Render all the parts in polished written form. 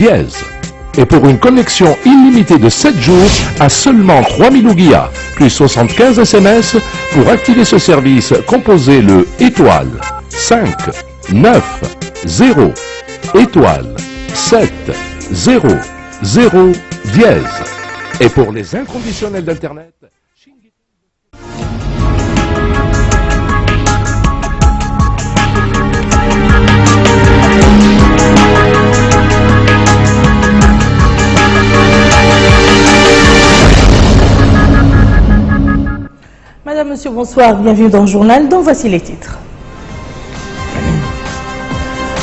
dièse. Et pour une connexion illimitée de 7 jours à seulement 3000 ouguiya, plus 75 SMS, pour activer ce service, composez le étoile 5 9 0 étoile 7 0 0 dièse. Et pour les inconditionnels d'Internet, Madame, Monsieur, bonsoir, bienvenue dans le journal, dont voici les titres.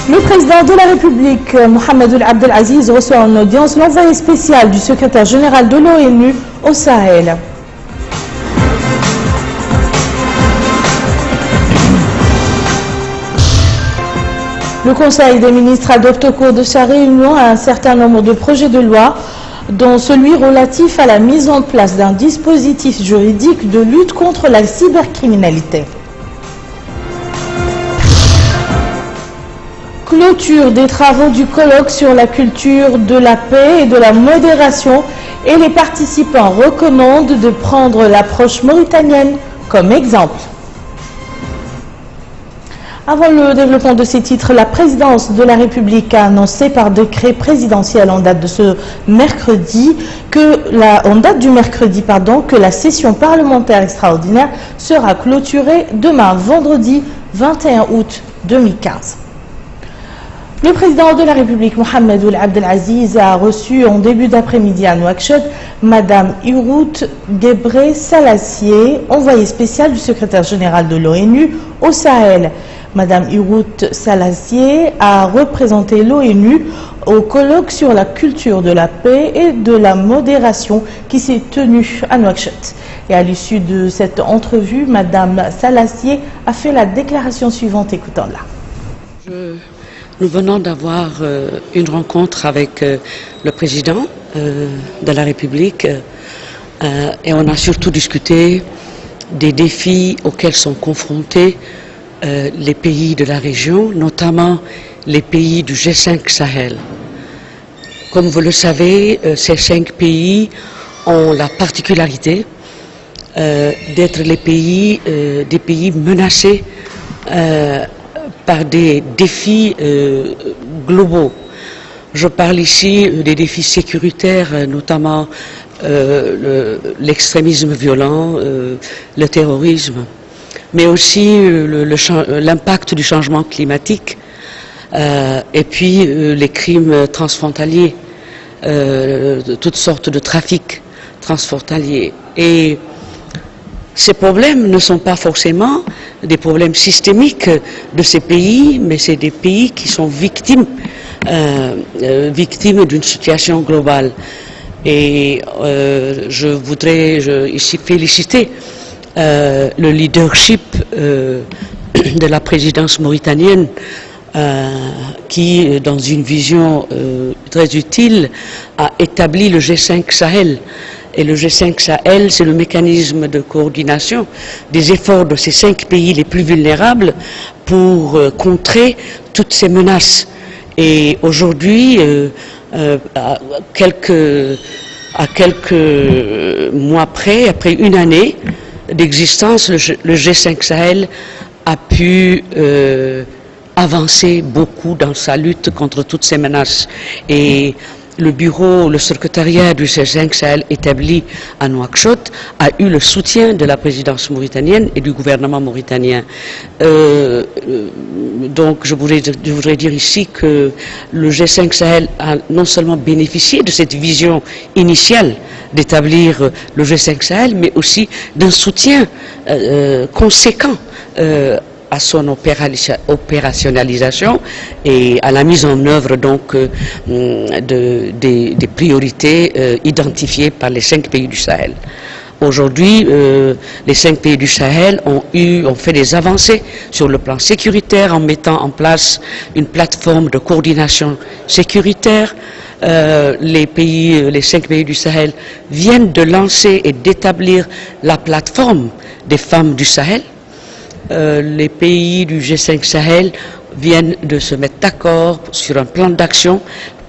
Le président de la République, Mohamed Ould Abdel Aziz, reçoit en audience l'envoyé spécial du secrétaire général de l'ONU au Sahel. Le Conseil des ministres adopte au cours de sa réunion un certain nombre de projets de loi, dont celui relatif à la mise en place d'un dispositif juridique de lutte contre la cybercriminalité. Clôture des travaux du colloque sur la culture de la paix et de la modération, et les participants recommandent de prendre l'approche mauritanienne comme exemple. Avant le développement de ces titres, la présidence de la République a annoncé par décret présidentiel en date du mercredi que la session parlementaire extraordinaire sera clôturée demain, vendredi 21 août 2015. Le président de la République, Mohamed Ould Abdel Aziz, a reçu en début d'après-midi à Nouakchott Madame Hirut Gebre Selassie, envoyée spéciale du secrétaire général de l'ONU au Sahel. Madame Hirut Selassie a représenté l'ONU au colloque sur la culture de la paix et de la modération qui s'est tenu à Nouakchott. Et à l'issue de cette entrevue, Madame Selassie a fait la déclaration suivante, écoutons-la. Nous venons d'avoir une rencontre avec le président de la République et on a surtout discuté des défis auxquels sont confrontés les pays de la région, notamment les pays du G5 Sahel. Comme vous le savez, ces 5 pays ont la particularité d'être des pays menacés par des défis globaux. Je parle ici des défis sécuritaires, notamment l'extrémisme violent, le terrorisme, mais aussi l'impact du changement climatique et puis les crimes transfrontaliers, toutes sortes de trafics transfrontaliers. Et ces problèmes ne sont pas forcément des problèmes systémiques de ces pays, mais c'est des pays qui sont victimes d'une situation globale. Et je voudrais ici féliciter le leadership de la présidence mauritanienne qui, dans une vision très utile, a établi le G5 Sahel. Et le G5 Sahel, c'est le mécanisme de coordination des efforts de ces 5 pays les plus vulnérables pour contrer toutes ces menaces. Et aujourd'hui, à quelques mois près, après une année d'existence, le G5 Sahel a pu avancer beaucoup dans sa lutte contre toutes ces menaces. Et le secrétariat du G5 Sahel établi à Nouakchott a eu le soutien de la présidence mauritanienne et du gouvernement mauritanien. Donc je voudrais dire ici que le G5 Sahel a non seulement bénéficié de cette vision initiale d'établir le G5 Sahel, mais aussi d'un soutien conséquent à son opérationnalisation et à la mise en œuvre donc des priorités identifiées par les 5 pays du Sahel. Aujourd'hui, les 5 pays du Sahel ont fait des avancées sur le plan sécuritaire en mettant en place une plateforme de coordination sécuritaire. Les 5 pays du Sahel viennent de lancer et d'établir la plateforme des femmes du Sahel. Les pays du G5 Sahel viennent de se mettre d'accord sur un plan d'action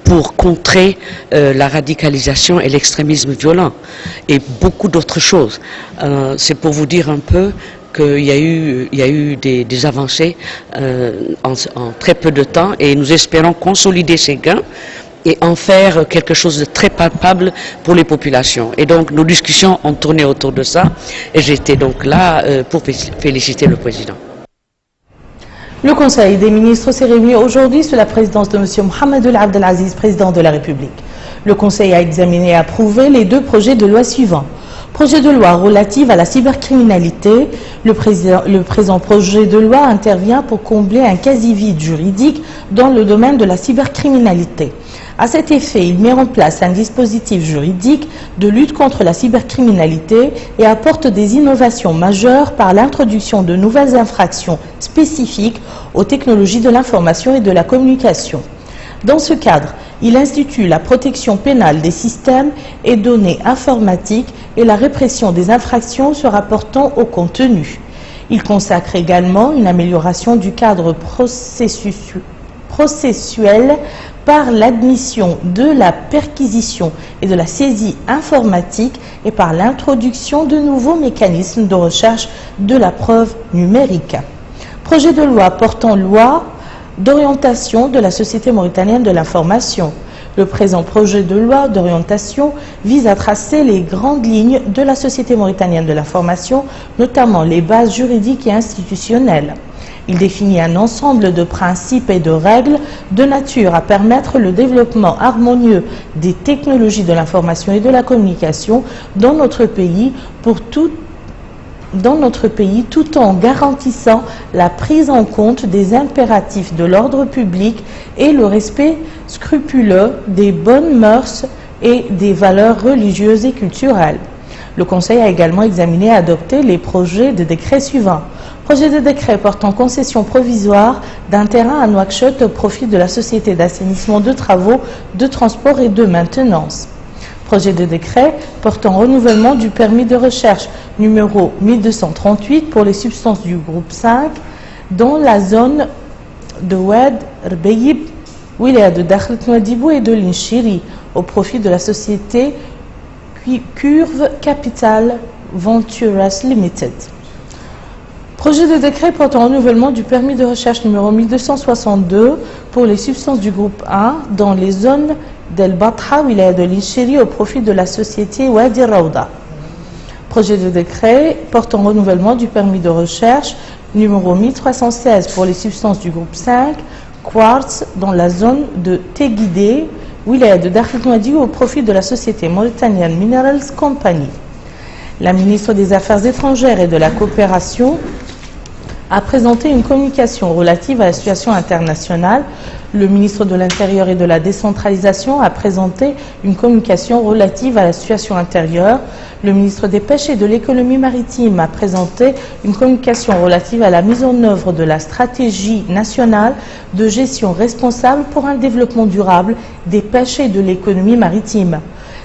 pour contrer la radicalisation et l'extrémisme violent et beaucoup d'autres choses. C'est pour vous dire un peu qu'il y a eu des avancées en très peu de temps et nous espérons consolider ces gains et en faire quelque chose de très palpable pour les populations. Et donc nos discussions ont tourné autour de ça et j'étais donc là pour féliciter le président. Le Conseil des ministres s'est réuni aujourd'hui sous la présidence de M. Mohamed Ould Abdel Aziz, président de la République. Le Conseil a examiné et approuvé les deux projets de loi suivants. Projet de loi relatif à la cybercriminalité. Le présent projet de loi intervient pour combler un quasi-vide juridique dans le domaine de la cybercriminalité. À cet effet, il met en place un dispositif juridique de lutte contre la cybercriminalité et apporte des innovations majeures par l'introduction de nouvelles infractions spécifiques aux technologies de l'information et de la communication. Dans ce cadre, il institue la protection pénale des systèmes et données informatiques et la répression des infractions se rapportant au contenu. Il consacre également une amélioration du cadre processuel par l'admission de la perquisition et de la saisie informatique et par l'introduction de nouveaux mécanismes de recherche de la preuve numérique. Projet de loi portant loi d'orientation de la Société mauritanienne de l'information. Le présent projet de loi d'orientation vise à tracer les grandes lignes de la Société mauritanienne de l'information, notamment les bases juridiques et institutionnelles. Il définit un ensemble de principes et de règles de nature à permettre le développement harmonieux des technologies de l'information et de la communication dans notre pays tout en garantissant la prise en compte des impératifs de l'ordre public et le respect scrupuleux des bonnes mœurs et des valeurs religieuses et culturelles. Le Conseil a également examiné et adopté les projets de décret suivants. Projet de décret portant concession provisoire d'un terrain à Nouakchott au profit de la Société d'assainissement de travaux, de transport et de maintenance. Projet de décret portant renouvellement du permis de recherche numéro 1238 pour les substances du groupe 5 dans la zone de Oued Rbeyib, wilaya de Dakhlet Nouadhibou et de Linchiri au profit de la société Curve Capital Ventures Limited. Projet de décret portant renouvellement du permis de recherche numéro 1262 pour les substances du groupe 1 dans les zones d'El Batha, wilaya de Linchiri au profit de la société Wadi Rawda. Projet de décret portant renouvellement du permis de recherche numéro 1316 pour les substances du groupe 5 Quartz dans la zone de Teguidé, wilaya de Dakhlet Nouadhibou au profit de la société Mauritanian Minerals Company. La ministre des Affaires étrangères et de la coopération a présenté une communication relative à la situation internationale. Le ministre de l'Intérieur et de la décentralisation a présenté une communication relative à la situation intérieure. Le ministre des Pêches et de l'économie maritime a présenté une communication relative à la mise en œuvre de la stratégie nationale de gestion responsable pour un développement durable des pêches et de l'économie maritime.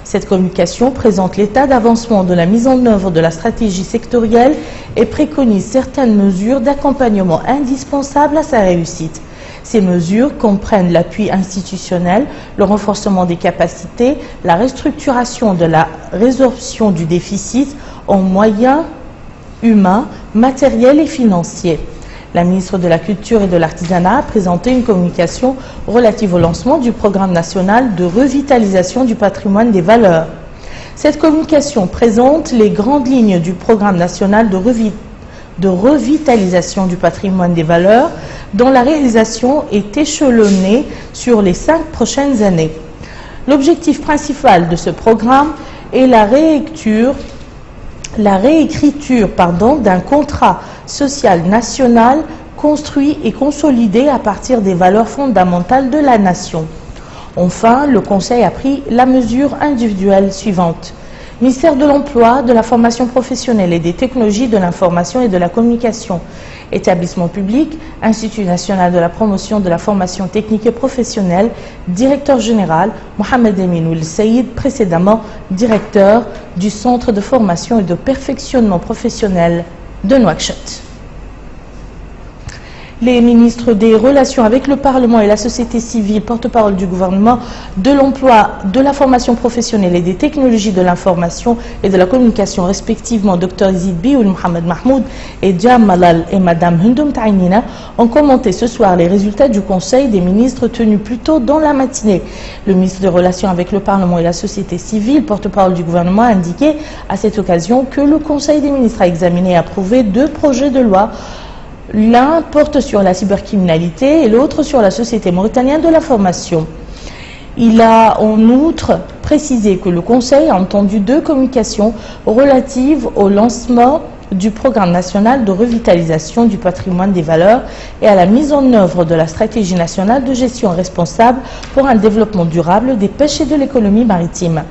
Cette communication présente l'état d'avancement de la mise en œuvre de la stratégie sectorielle et préconise certaines mesures d'accompagnement indispensables à sa réussite. Ces mesures comprennent l'appui institutionnel, le renforcement des capacités, la restructuration de la résorption du déficit en moyens humains, matériels et financiers. La ministre de la Culture et de l'Artisanat a présenté une communication relative au lancement du programme national de revitalisation du patrimoine des valeurs. Cette communication présente les grandes lignes du programme national de revitalisation du patrimoine des valeurs dont la réalisation est échelonnée sur les 5 prochaines années. L'objectif principal de ce programme est la réécriture d'un contrat social national construit et consolidé à partir des valeurs fondamentales de la nation. Enfin, le Conseil a pris la mesure individuelle suivante. Ministère de l'Emploi, de la Formation professionnelle et des technologies de l'information et de la communication, établissement public, Institut national de la promotion de la formation technique et professionnelle, directeur général, Mohamed Emin Ould Saïd, précédemment directeur du Centre de formation et de perfectionnement professionnel de Nouakchott. Les ministres des Relations avec le Parlement et la société civile, porte-parole du gouvernement, de l'emploi, de la formation professionnelle et des technologies de l'information et de la communication, respectivement Dr Izid Bioul Mohamed Mahmoud et Jam Malal et Madame Hundoum Taïnina, ont commenté ce soir les résultats du Conseil des ministres tenu plus tôt dans la matinée. Le ministre des Relations avec le Parlement et la société civile, porte-parole du gouvernement, a indiqué à cette occasion que le Conseil des ministres a examiné et approuvé 2 projets de loi. L'un porte sur la cybercriminalité et l'autre sur la Société mauritanienne de l'information. Il a en outre précisé que le Conseil a entendu 2 communications relatives au lancement du programme national de revitalisation du patrimoine des valeurs et à la mise en œuvre de la stratégie nationale de gestion responsable pour un développement durable des pêches et de l'économie maritime.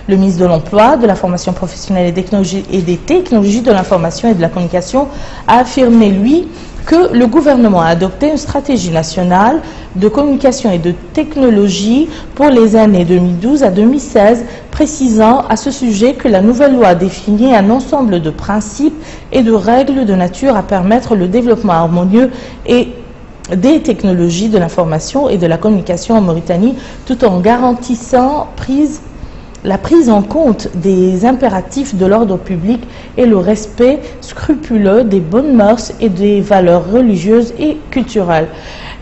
Le ministre de l'Emploi, de la formation professionnelle et des technologies de l'information et de la communication a affirmé, lui, que le gouvernement a adopté une stratégie nationale de communication et de technologie pour les années 2012 à 2016, précisant à ce sujet que la nouvelle loi définit un ensemble de principes et de règles de nature à permettre le développement harmonieux et des technologies de l'information et de la communication en Mauritanie, tout en garantissant la prise en compte des impératifs de l'ordre public et le respect scrupuleux des bonnes mœurs et des valeurs religieuses et culturelles.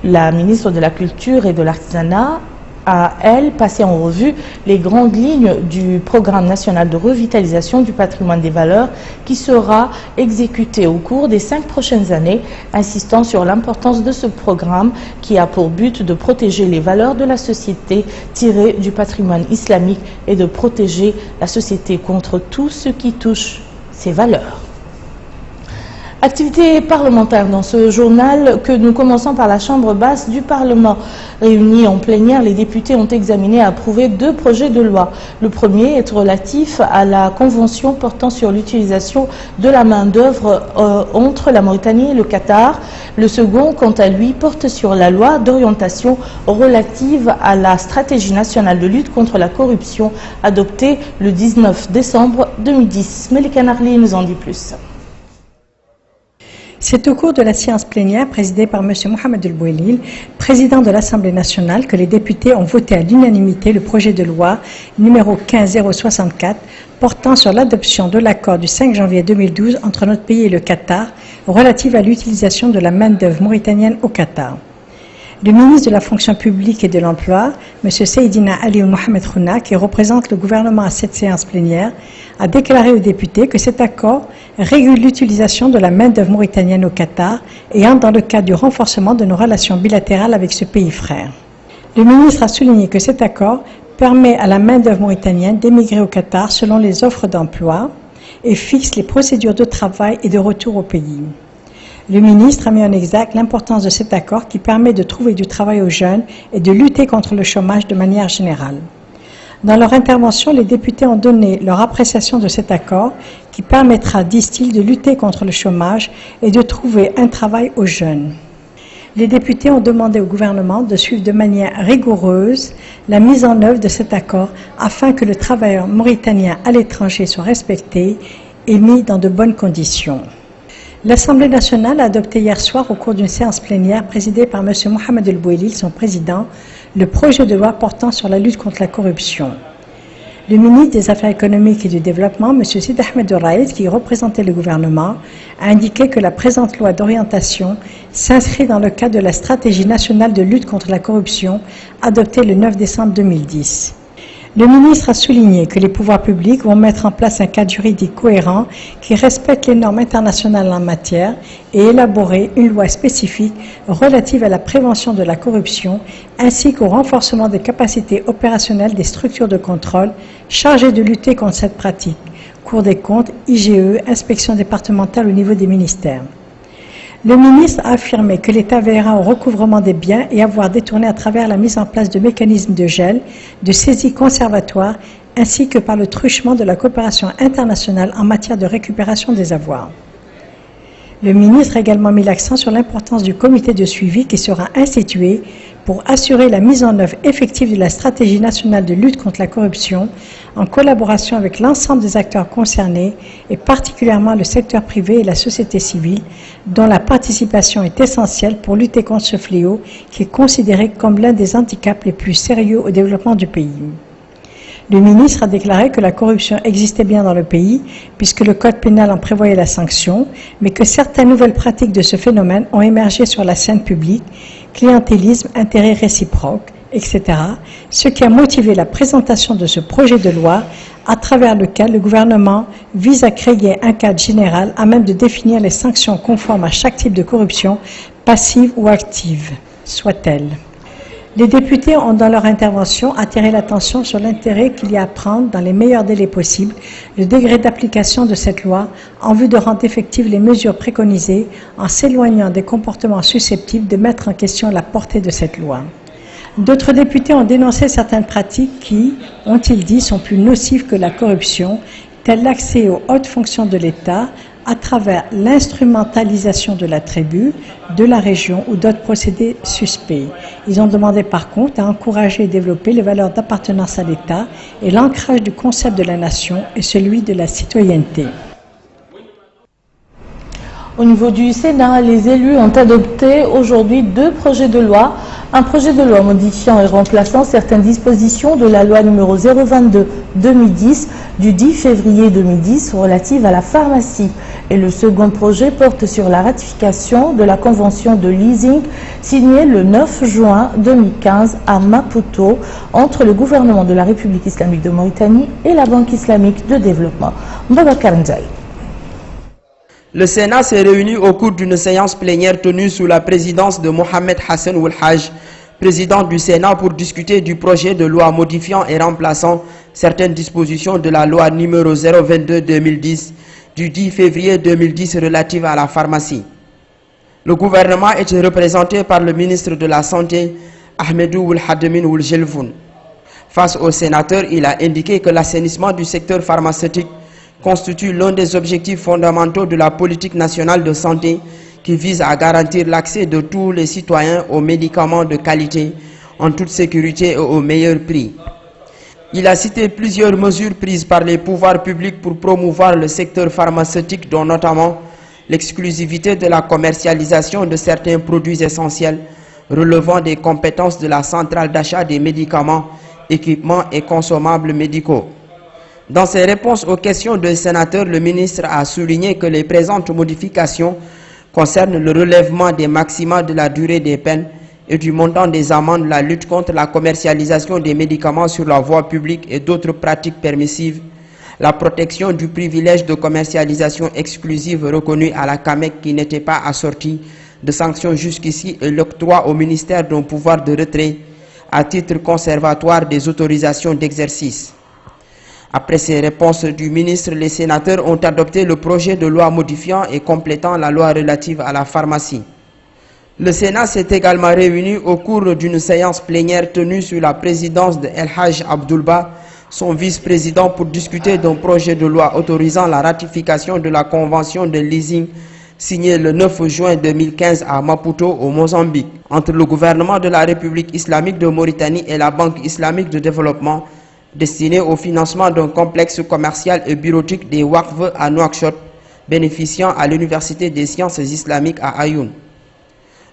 La ministre de la Culture et de l'Artisanat a, elle, passé en revue les grandes lignes du programme national de revitalisation du patrimoine des valeurs qui sera exécuté au cours des 5 prochaines années, insistant sur l'importance de ce programme qui a pour but de protéger les valeurs de la société tirées du patrimoine islamique et de protéger la société contre tout ce qui touche ces valeurs. Activité parlementaire dans ce journal que nous commençons par la Chambre basse du Parlement. Réunis en plénière, les députés ont examiné et approuvé 2 projets de loi. Le premier est relatif à la convention portant sur l'utilisation de la main-d'œuvre entre la Mauritanie et le Qatar. Le second, quant à lui, porte sur la loi d'orientation relative à la stratégie nationale de lutte contre la corruption adoptée le 19 décembre 2010. Melika Narli nous en dit plus. C'est au cours de la séance plénière présidée par M. Mohamed El Bouelil, président de l'Assemblée nationale, que les députés ont voté à l'unanimité le projet de loi numéro 15064 portant sur l'adoption de l'accord du 5 janvier 2012 entre notre pays et le Qatar relatif à l'utilisation de la main-d'œuvre mauritanienne au Qatar. Le ministre de la fonction publique et de l'emploi, M. Seydina Ali Mohamed Khouna, qui représente le gouvernement à cette séance plénière, a déclaré aux députés que cet accord régule l'utilisation de la main-d'œuvre mauritanienne au Qatar et entre dans le cadre du renforcement de nos relations bilatérales avec ce pays frère. Le ministre a souligné que cet accord permet à la main-d'œuvre mauritanienne d'émigrer au Qatar selon les offres d'emploi et fixe les procédures de travail et de retour au pays. Le ministre a mis en exergue l'importance de cet accord qui permet de trouver du travail aux jeunes et de lutter contre le chômage de manière générale. Dans leur intervention, les députés ont donné leur appréciation de cet accord qui permettra, disent-ils, de lutter contre le chômage et de trouver un travail aux jeunes. Les députés ont demandé au gouvernement de suivre de manière rigoureuse la mise en œuvre de cet accord afin que le travailleur mauritanien à l'étranger soit respecté et mis dans de bonnes conditions. L'Assemblée nationale a adopté hier soir, au cours d'une séance plénière présidée par M. Mohamed El Bouelil, son président, le projet de loi portant sur la lutte contre la corruption. Le ministre des Affaires économiques et du Développement, M. Sid Ahmed Ouraïd, qui représentait le gouvernement, a indiqué que la présente loi d'orientation s'inscrit dans le cadre de la stratégie nationale de lutte contre la corruption adoptée le 9 décembre 2010. Le ministre a souligné que les pouvoirs publics vont mettre en place un cadre juridique cohérent qui respecte les normes internationales en matière et élaborer une loi spécifique relative à la prévention de la corruption ainsi qu'au renforcement des capacités opérationnelles des structures de contrôle chargées de lutter contre cette pratique, Cour des comptes, IGE, inspection départementale au niveau des ministères. Le ministre a affirmé que l'État veillera au recouvrement des biens et avoir détourné à travers la mise en place de mécanismes de gel, de saisie conservatoire, ainsi que par le truchement de la coopération internationale en matière de récupération des avoirs. Le ministre a également mis l'accent sur l'importance du comité de suivi qui sera institué pour assurer la mise en œuvre effective de la stratégie nationale de lutte contre la corruption en collaboration avec l'ensemble des acteurs concernés et particulièrement le secteur privé et la société civile dont la participation est essentielle pour lutter contre ce fléau qui est considéré comme l'un des handicaps les plus sérieux au développement du pays. Le ministre a déclaré que la corruption existait bien dans le pays, puisque le code pénal en prévoyait la sanction, mais que certaines nouvelles pratiques de ce phénomène ont émergé sur la scène publique, clientélisme, intérêt réciproque, etc., ce qui a motivé la présentation de ce projet de loi, à travers lequel le gouvernement vise à créer un cadre général à même de définir les sanctions conformes à chaque type de corruption, passive ou active, soit-elle. Les députés ont dans leur intervention attiré l'attention sur l'intérêt qu'il y a à prendre dans les meilleurs délais possibles le degré d'application de cette loi en vue de rendre effectives les mesures préconisées en s'éloignant des comportements susceptibles de mettre en question la portée de cette loi. D'autres députés ont dénoncé certaines pratiques qui, ont-ils dit, sont plus nocives que la corruption, telles l'accès aux hautes fonctions de l'État, à travers l'instrumentalisation de la tribu, de la région ou d'autres procédés suspects. Ils ont demandé par contre à encourager et développer les valeurs d'appartenance à l'État et l'ancrage du concept de la nation et celui de la citoyenneté. Au niveau du Sénat, les élus ont adopté aujourd'hui 2 projets de loi. Un projet de loi modifiant et remplaçant certaines dispositions de la loi numéro 022-2010 du 10 février 2010 relative à la pharmacie. Et le second projet porte sur la ratification de la convention de leasing signée le 9 juin 2015 à Maputo entre le gouvernement de la République islamique de Mauritanie et la Banque islamique de développement. Mbabakar Ndiaye. Le Sénat s'est réuni au cours d'une séance plénière tenue sous la présidence de Mohamed Hassan Ould Haj, président du Sénat, pour discuter du projet de loi modifiant et remplaçant certaines dispositions de la loi numéro 022-2010 du 10 février 2010 relative à la pharmacie. Le gouvernement était représenté par le ministre de la Santé, Ahmedou Ould Hadmin Ould Jelfoun. Face aux sénateurs, il a indiqué que l'assainissement du secteur pharmaceutique constitue l'un des objectifs fondamentaux de la politique nationale de santé qui vise à garantir l'accès de tous les citoyens aux médicaments de qualité, en toute sécurité et au meilleur prix. Il a cité plusieurs mesures prises par les pouvoirs publics pour promouvoir le secteur pharmaceutique, dont notamment l'exclusivité de la commercialisation de certains produits essentiels relevant des compétences de la centrale d'achat des médicaments, équipements et consommables médicaux. Dans ses réponses aux questions des sénateurs, le ministre a souligné que les présentes modifications concernent le relèvement des maxima de la durée des peines et du montant des amendes, la lutte contre la commercialisation des médicaments sur la voie publique et d'autres pratiques permissives, la protection du privilège de commercialisation exclusive reconnu à la CAMEC qui n'était pas assorti de sanctions jusqu'ici et l'octroi au ministère d'un pouvoir de retrait à titre conservatoire des autorisations d'exercice. Après ces réponses du ministre, les sénateurs ont adopté le projet de loi modifiant et complétant la loi relative à la pharmacie. Le Sénat s'est également réuni au cours d'une séance plénière tenue sous la présidence de El Haj Abdoulba, son vice-président, pour discuter d'un projet de loi autorisant la ratification de la convention de leasing signée le 9 juin 2015 à Maputo, au Mozambique, entre le gouvernement de la République islamique de Mauritanie et la Banque islamique de développement, destiné au financement d'un complexe commercial et bureautique des Waqf à Nouakchott, bénéficiant à l'Université des sciences islamiques à Ayoun.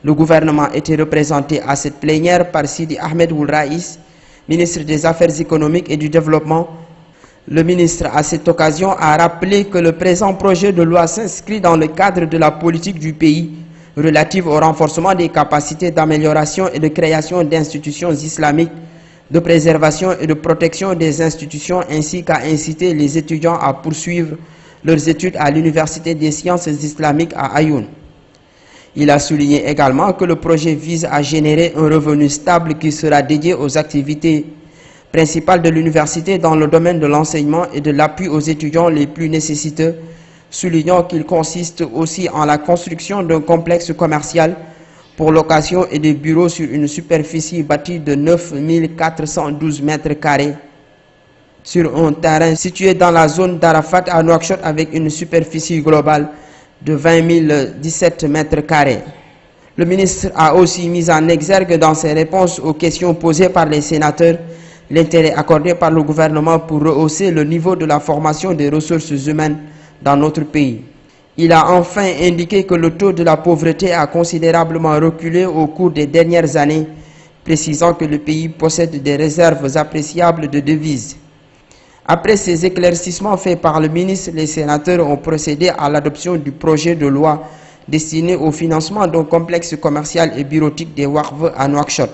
Le gouvernement était représenté à cette plénière par Sidi Ahmed Ould Raïs, ministre des Affaires économiques et du Développement. Le ministre, à cette occasion, a rappelé que le présent projet de loi s'inscrit dans le cadre de la politique du pays relative au renforcement des capacités d'amélioration et de création d'institutions islamiques, de préservation et de protection des institutions, ainsi qu'à inciter les étudiants à poursuivre leurs études à l'Université des sciences islamiques à Ayoun. Il a souligné également que le projet vise à générer un revenu stable qui sera dédié aux activités principales de l'université dans le domaine de l'enseignement et de l'appui aux étudiants les plus nécessiteux, soulignant qu'il consiste aussi en la construction d'un complexe commercial pour location et des bureaux sur une superficie bâtie de 9 412 mètres carrés sur un terrain situé dans la zone d'Arafat à Nouakchott avec une superficie globale de 20 017 mètres carrés. Le ministre a aussi mis en exergue dans ses réponses aux questions posées par les sénateurs l'intérêt accordé par le gouvernement pour rehausser le niveau de la formation des ressources humaines dans notre pays. Il a enfin indiqué que le taux de la pauvreté a considérablement reculé au cours des dernières années, précisant que le pays possède des réserves appréciables de devises. Après ces éclaircissements faits par le ministre, les sénateurs ont procédé à l'adoption du projet de loi destiné au financement d'un complexe commercial et bureautique des Waqf à Nouakchott.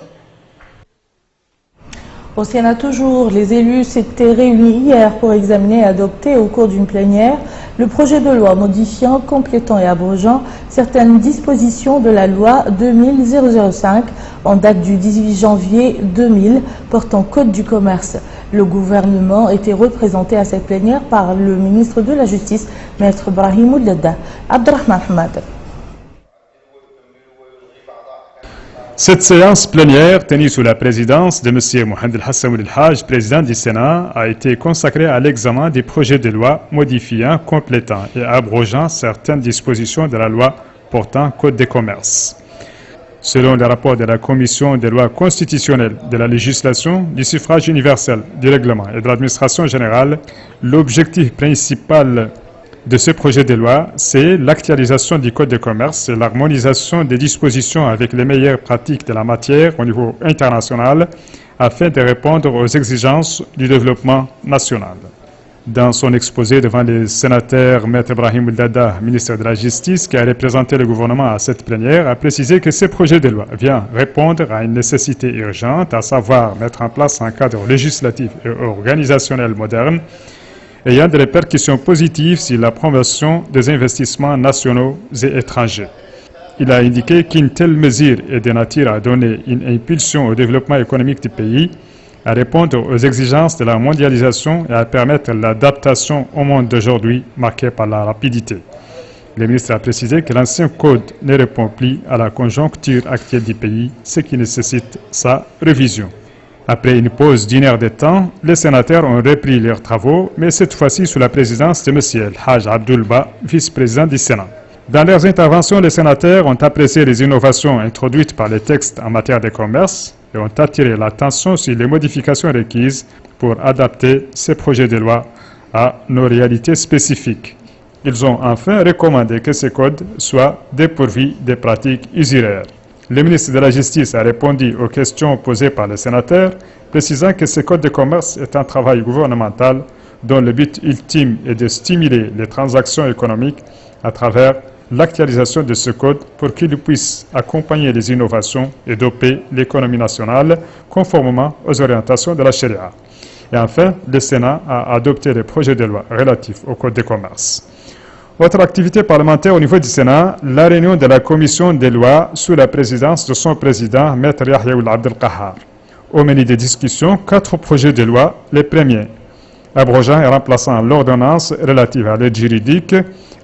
Au Sénat toujours, les élus s'étaient réunis hier pour examiner et adopter au cours d'une plénière le projet de loi modifiant, complétant et abrogeant certaines dispositions de la loi 2000-005 en date du 18 janvier 2000 portant Code du commerce. Le gouvernement était représenté à cette plénière par le ministre de la Justice, Maître Brahim Ouladda. Abdrahman Ahmad. Cette séance plénière, tenue sous la présidence de M. Mohamed Hassan Ould El-Hajj, président du Sénat, a été consacrée à l'examen des projets de loi modifiant, complétant et abrogeant certaines dispositions de la loi portant Code des commerces. Selon le rapport de la Commission des lois constitutionnelles, de la législation, du suffrage universel, du règlement et de l'administration générale, l'objectif principal de ce projet de loi, c'est l'actualisation du Code de commerce et l'harmonisation des dispositions avec les meilleures pratiques de la matière au niveau international afin de répondre aux exigences du développement national. Dans son exposé devant les sénateurs, Maître Brahim Ouladda, ministre de la Justice, qui a représenté le gouvernement à cette plénière, a précisé que ce projet de loi vient répondre à une nécessité urgente, à savoir mettre en place un cadre législatif et organisationnel moderne ayant des répercussions positives sur la promotion des investissements nationaux et étrangers. Il a indiqué qu'une telle mesure est de nature à donner une impulsion au développement économique du pays, à répondre aux exigences de la mondialisation et à permettre l'adaptation au monde d'aujourd'hui marqué par la rapidité. Le ministre a précisé que l'ancien code ne répond plus à la conjoncture actuelle du pays, ce qui nécessite sa révision. Après une pause d'une heure de temps, les sénateurs ont repris leurs travaux, mais cette fois-ci sous la présidence de M. El-Hajj Abdoulba, vice-président du Sénat. Dans leurs interventions, les sénateurs ont apprécié les innovations introduites par les textes en matière de commerce et ont attiré l'attention sur les modifications requises pour adapter ces projets de loi à nos réalités spécifiques. Ils ont enfin recommandé que ces codes soient dépourvus des pratiques usuraires. Le ministre de la Justice a répondu aux questions posées par les sénateurs, précisant que ce code de commerce est un travail gouvernemental dont le but ultime est de stimuler les transactions économiques à travers l'actualisation de ce code pour qu'il puisse accompagner les innovations et doper l'économie nationale conformément aux orientations de la Sharia. Et enfin, le Sénat a adopté les projets de loi relatifs au code de commerce. Autre activité parlementaire au niveau du Sénat, la réunion de la commission des lois sous la présidence de son président, Maître Yahya Ould Abdel Qahar. Au menu des discussions, 4 projets de loi. Les premiers, abrogeant et remplaçant l'ordonnance relative à l'aide juridique.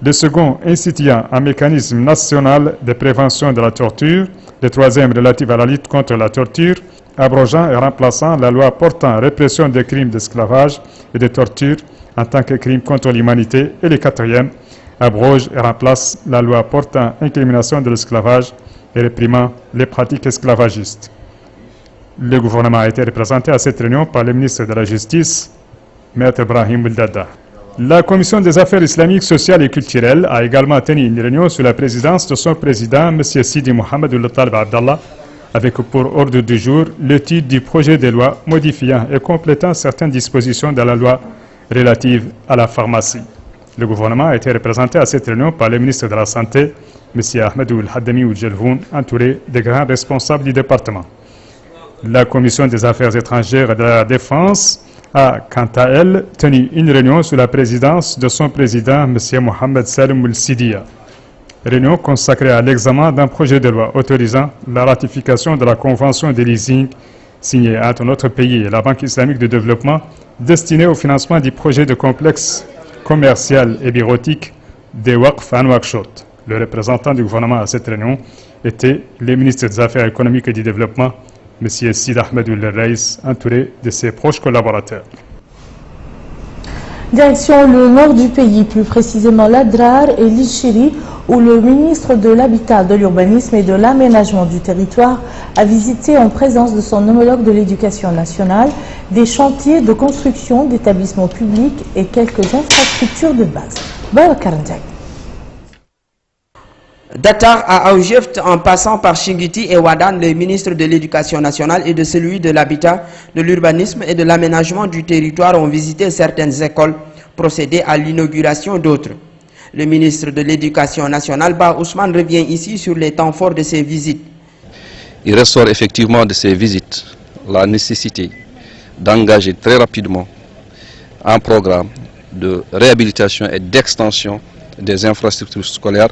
Le second, instituant un mécanisme national de prévention de la torture. Le troisième, relatif à la lutte contre la torture, abrogeant et remplaçant la loi portant répression des crimes d'esclavage et de torture en tant que crime contre l'humanité. Et le quatrième, abroge et remplace la loi portant incrimination de l'esclavage et réprimant les pratiques esclavagistes. Le gouvernement a été représenté à cette réunion par le ministre de la Justice, Maître Brahim Ouladda. La Commission des affaires islamiques, sociales et culturelles a également tenu une réunion sous la présidence de son président, M. Sidi Mohamed Ould Talib Abdallah, avec pour ordre du jour l'étude du projet de loi modifiant et complétant certaines dispositions de la loi relative à la pharmacie. Le gouvernement a été représenté à cette réunion par le ministre de la Santé, M. Ahmedou El-Haddami Oudjelvoun, entouré des grands responsables du département. La Commission des affaires étrangères et de la défense a, quant à elle, tenu une réunion sous la présidence de son président, M. Mohamed Salim Ould-Sidiya. Réunion consacrée à l'examen d'un projet de loi autorisant la ratification de la convention de leasing signée entre notre pays et la Banque islamique de développement destinée au financement du projet de complexe commercial et bureautique des Waqf à Nouakchott. Le représentant du gouvernement à cette réunion était le ministre des Affaires économiques et du Développement, M. Sid Ahmed Ould El-Raïs, entouré de ses proches collaborateurs. Direction le nord du pays, plus précisément l'Adrar et l'Ichiri, où le ministre de l'Habitat, de l'Urbanisme et de l'Aménagement du territoire a visité en présence de son homologue de l'Éducation nationale des chantiers de construction d'établissements publics et quelques infrastructures de base. Datar à Aoujeft, en passant par Chingiti et Wadan, les ministres de l'Éducation nationale et de celui de l'Habitat, de l'Urbanisme et de l'Aménagement du territoire ont visité certaines écoles, procédé à l'inauguration d'autres. Le ministre de l'Éducation nationale, Ba Ousmane, revient ici sur les temps forts de ces visites. Il ressort effectivement de ces visites la nécessité d'engager très rapidement un programme de réhabilitation et d'extension des infrastructures scolaires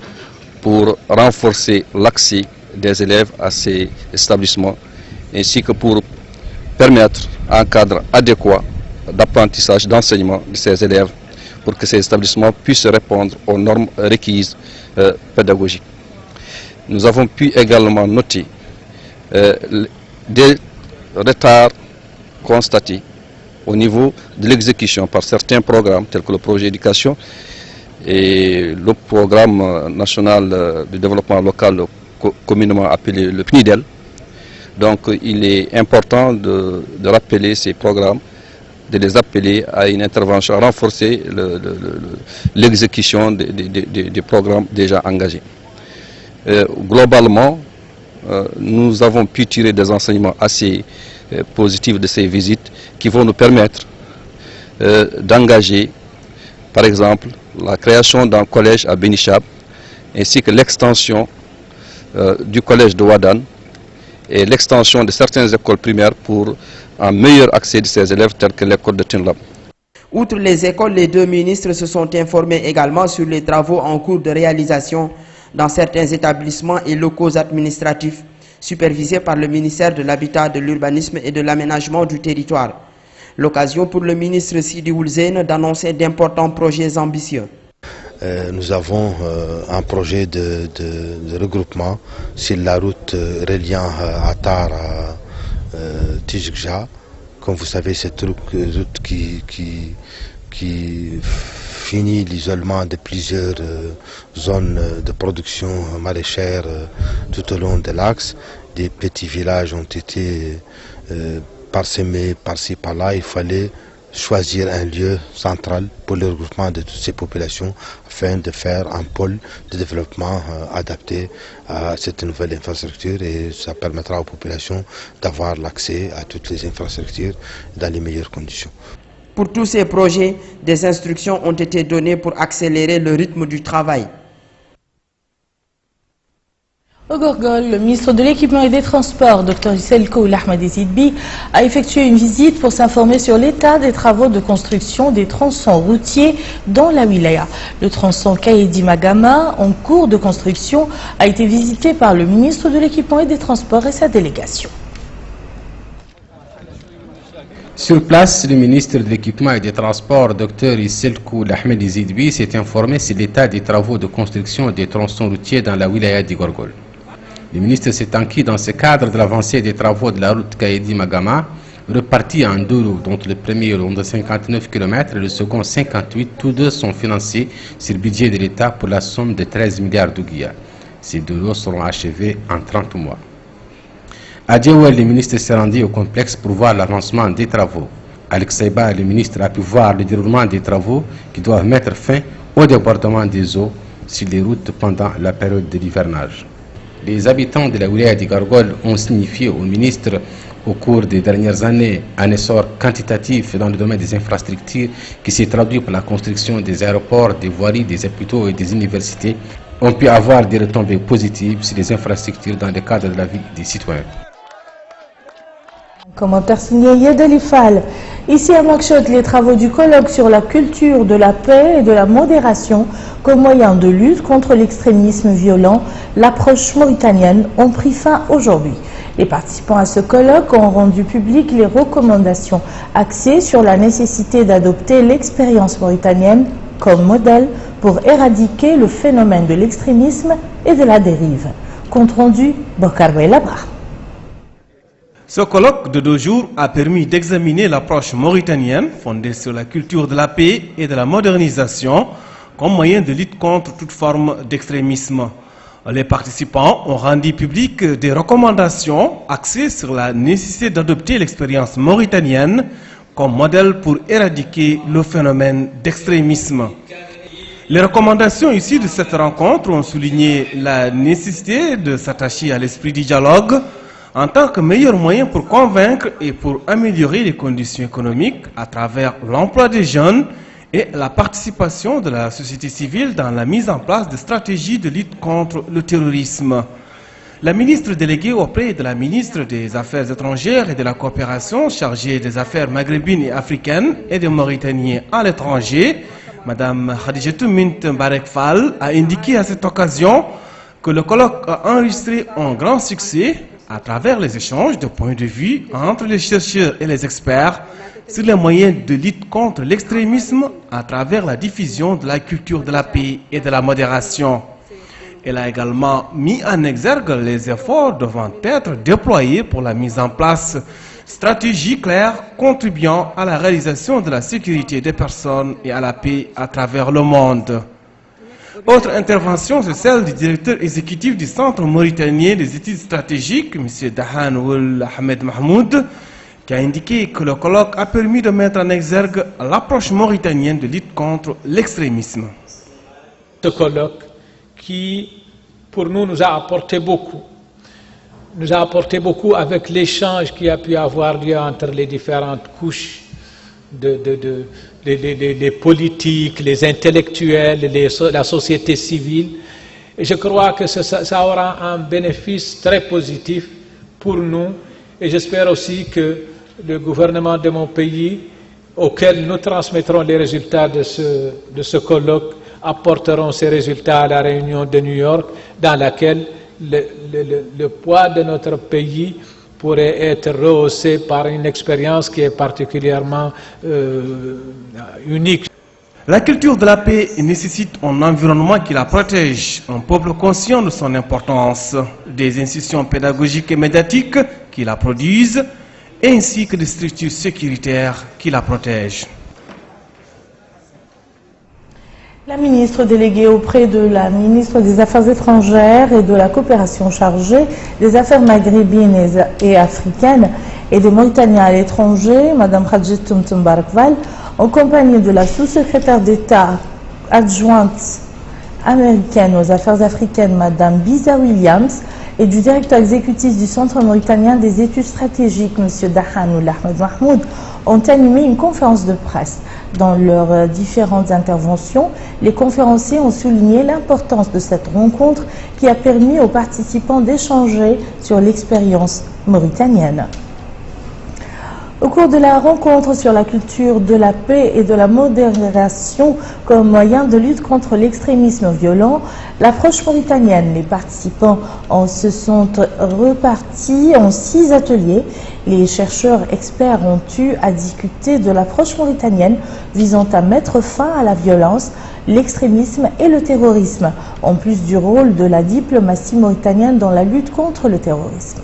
pour renforcer l'accès des élèves à ces établissements, ainsi que pour permettre un cadre adéquat d'apprentissage, d'enseignement de ces élèves, pour que ces établissements puissent répondre aux normes requises pédagogiques. Nous avons pu également noter des retards constatés au niveau de l'exécution par certains programmes tels que le projet d'éducation et le programme national de développement local communément appelé le PNIDEL. Donc il est important de rappeler ces programmes, de les appeler à une intervention, à renforcer l'exécution des programmes déjà engagés. Globalement, nous avons pu tirer des enseignements assez positifs de ces visites qui vont nous permettre d'engager, par exemple, la création d'un collège à Benichab, ainsi que l'extension du collège de Wadan et l'extension de certaines écoles primaires pour un meilleur accès de ces élèves tels que l'école de Tinlab. Outre les écoles, les deux ministres se sont informés également sur les travaux en cours de réalisation dans certains établissements et locaux administratifs supervisés par le ministère de l'Habitat, de l'Urbanisme et de l'Aménagement du territoire. L'occasion pour le ministre Sidi Oulzen d'annoncer d'importants projets ambitieux. Nous avons un projet de regroupement sur la route reliant Attar à Tijgja. Comme vous savez, cette route qui finit l'isolement de plusieurs zones de production maraîchère tout au long de l'axe. Des petits villages ont été parsemés par-ci par-là. Il fallait choisir un lieu central pour le regroupement de toutes ces populations afin de faire un pôle de développement adapté à cette nouvelle infrastructure, et ça permettra aux populations d'avoir l'accès à toutes les infrastructures dans les meilleures conditions. Pour tous ces projets, des instructions ont été données pour accélérer le rythme du travail. Au Gorgol, le ministre de l'Équipement et des Transports, Dr Selko Ahmed Zidbi, a effectué une visite pour s'informer sur l'état des travaux de construction des tronçons routiers dans la wilaya. Le tronçon Kaedi Magama, en cours de construction, a été visité par le ministre de l'Équipement et des Transports et sa délégation. Sur place, le ministre de l'Équipement et des Transports, Dr Selko Ahmed Zidbi, s'est informé sur l'état des travaux de construction des tronçons routiers dans la wilaya du Gorgol. Le ministre s'est enquis dans ce cadre de l'avancée des travaux de la route Kaedi-Magama, repartie en deux lots, dont le premier long de 59 km et le second 58, tous deux sont financés sur le budget de l'État pour la somme de 13 milliards d'ouguiya. Ces deux lots seront achevés en 30 mois. À Djawel, le ministre s'est rendu au complexe pour voir l'avancement des travaux. Alex Saiba, le ministre, a pu voir le déroulement des travaux qui doivent mettre fin au débordement des eaux sur les routes pendant la période de l'hivernage. Les habitants de la wilaya de Gorgol ont signifié au ministre au cours des dernières années un essor quantitatif dans le domaine des infrastructures qui s'est traduit par la construction des aéroports, des voiries, des hôpitaux et des universités. On peut avoir des retombées positives sur les infrastructures dans le cadre de la vie des citoyens. Commentaire signé Yedel Ifal. Ici à Nouakchott, les travaux du colloque sur la culture de la paix et de la modération comme moyen de lutte contre l'extrémisme violent, l'approche mauritanienne, ont pris fin aujourd'hui. Les participants à ce colloque ont rendu publiques les recommandations axées sur la nécessité d'adopter l'expérience mauritanienne comme modèle pour éradiquer le phénomène de l'extrémisme et de la dérive. Compte rendu, Bokar Labra. Ce colloque de 2 jours a permis d'examiner l'approche mauritanienne fondée sur la culture de la paix et de la modernisation comme moyen de lutte contre toute forme d'extrémisme. Les participants ont rendu publiques des recommandations axées sur la nécessité d'adopter l'expérience mauritanienne comme modèle pour éradiquer le phénomène d'extrémisme. Les recommandations issues de cette rencontre ont souligné la nécessité de s'attacher à l'esprit du dialogue en tant que meilleur moyen pour convaincre et pour améliorer les conditions économiques à travers l'emploi des jeunes et la participation de la société civile dans la mise en place de stratégies de lutte contre le terrorisme. La ministre déléguée auprès de la ministre des Affaires étrangères et de la coopération chargée des affaires maghrébines et africaines et des Mauritaniens à l'étranger, Madame Khadijatou Mint Mbarek Fall, a indiqué à cette occasion que le colloque a enregistré un grand succès à travers les échanges de points de vue entre les chercheurs et les experts sur les moyens de lutte contre l'extrémisme à travers la diffusion de la culture de la paix et de la modération. Elle a également mis en exergue les efforts devant être déployés pour la mise en place de stratégies claires contribuant à la réalisation de la sécurité des personnes et à la paix à travers le monde. Autre intervention, c'est celle du directeur exécutif du Centre mauritanien des études stratégiques, M. Dahan Ould Ahmed Mahmoud, qui a indiqué que le colloque a permis de mettre en exergue l'approche mauritanienne de lutte contre l'extrémisme. Ce colloque qui, pour nous a apporté beaucoup. Nous a apporté beaucoup avec l'échange qui a pu avoir lieu entre les différentes couches les politiques, les intellectuels, la société civile. Et je crois que ça aura un bénéfice très positif pour nous. Et j'espère aussi que le gouvernement de mon pays, auquel nous transmettrons les résultats de ce colloque, apporteront ces résultats à la réunion de New York, dans laquelle le poids de notre pays pourrait être rehaussé par une expérience qui est particulièrement unique. La culture de la paix nécessite un environnement qui la protège, un peuple conscient de son importance, des institutions pédagogiques et médiatiques qui la produisent, ainsi que des structures sécuritaires qui la protègent. La ministre déléguée auprès de la ministre des Affaires étrangères et de la coopération chargée des affaires maghrébines et africaines et des Mauritaniens à l'étranger, Mme Khadijatou Mint Mbarek Fall, en compagnie de la sous-secrétaire d'État adjointe américaine aux affaires africaines, Mme Biza Williams, et du directeur exécutif du Centre mauritanien des études stratégiques, M. Dahan Ould Ahmed Mahmoud, ont animé une conférence de presse. Dans leurs différentes interventions, les conférenciers ont souligné l'importance de cette rencontre qui a permis aux participants d'échanger sur l'expérience mauritanienne. Au cours de la rencontre sur la culture de la paix et de la modération comme moyen de lutte contre l'extrémisme violent, l'approche mauritanienne, les participants se sont repartis en 6 ateliers. Les chercheurs experts ont eu à discuter de l'approche mauritanienne visant à mettre fin à la violence, l'extrémisme et le terrorisme, en plus du rôle de la diplomatie mauritanienne dans la lutte contre le terrorisme.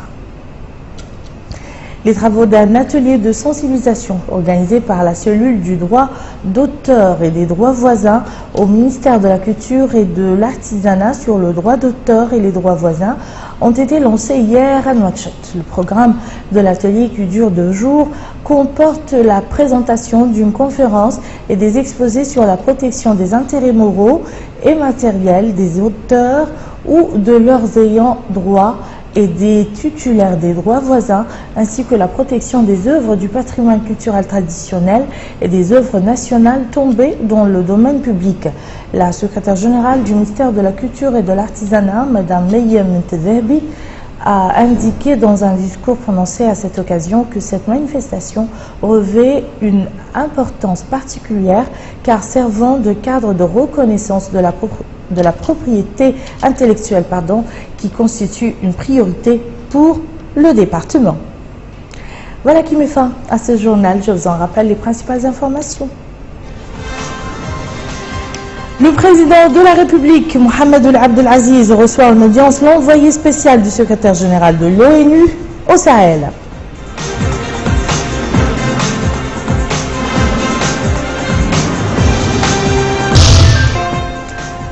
Les travaux d'un atelier de sensibilisation organisé par la cellule du droit d'auteur et des droits voisins au ministère de la Culture et de l'Artisanat sur le droit d'auteur et les droits voisins ont été lancés hier à Nouakchott. Le programme de l'atelier qui dure 2 jours comporte la présentation d'une conférence et des exposés sur la protection des intérêts moraux et matériels des auteurs ou de leurs ayants droit et des titulaires des droits voisins, ainsi que la protection des œuvres du patrimoine culturel traditionnel et des œuvres nationales tombées dans le domaine public. La secrétaire générale du ministère de la Culture et de l'Artisanat, Mme Meyem Ntezerbi, a indiqué dans un discours prononcé à cette occasion que cette manifestation revêt une importance particulière car servant de cadre de reconnaissance de la propriété intellectuelle qui constitue une priorité pour le département. Voilà qui met fin à ce journal. Je vous en rappelle les principales informations. Le président de la République, Mohamed Ould Abdel Aziz, reçoit en audience l'envoyé spécial du secrétaire général de l'ONU au Sahel.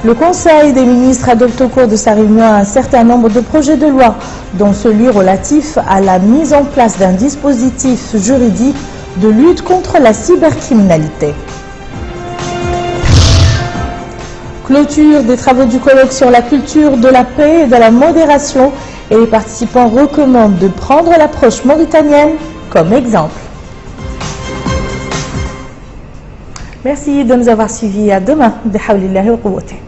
Le Conseil des ministres adopte au cours de sa réunion un certain nombre de projets de loi, dont celui relatif à la mise en place d'un dispositif juridique de lutte contre la cybercriminalité. Clôture des travaux du colloque sur la culture de la paix et de la modération, et les participants recommandent de prendre l'approche mauritanienne comme exemple. Merci de nous avoir suivis. À demain. Bihawlillahi wa quwwatihi.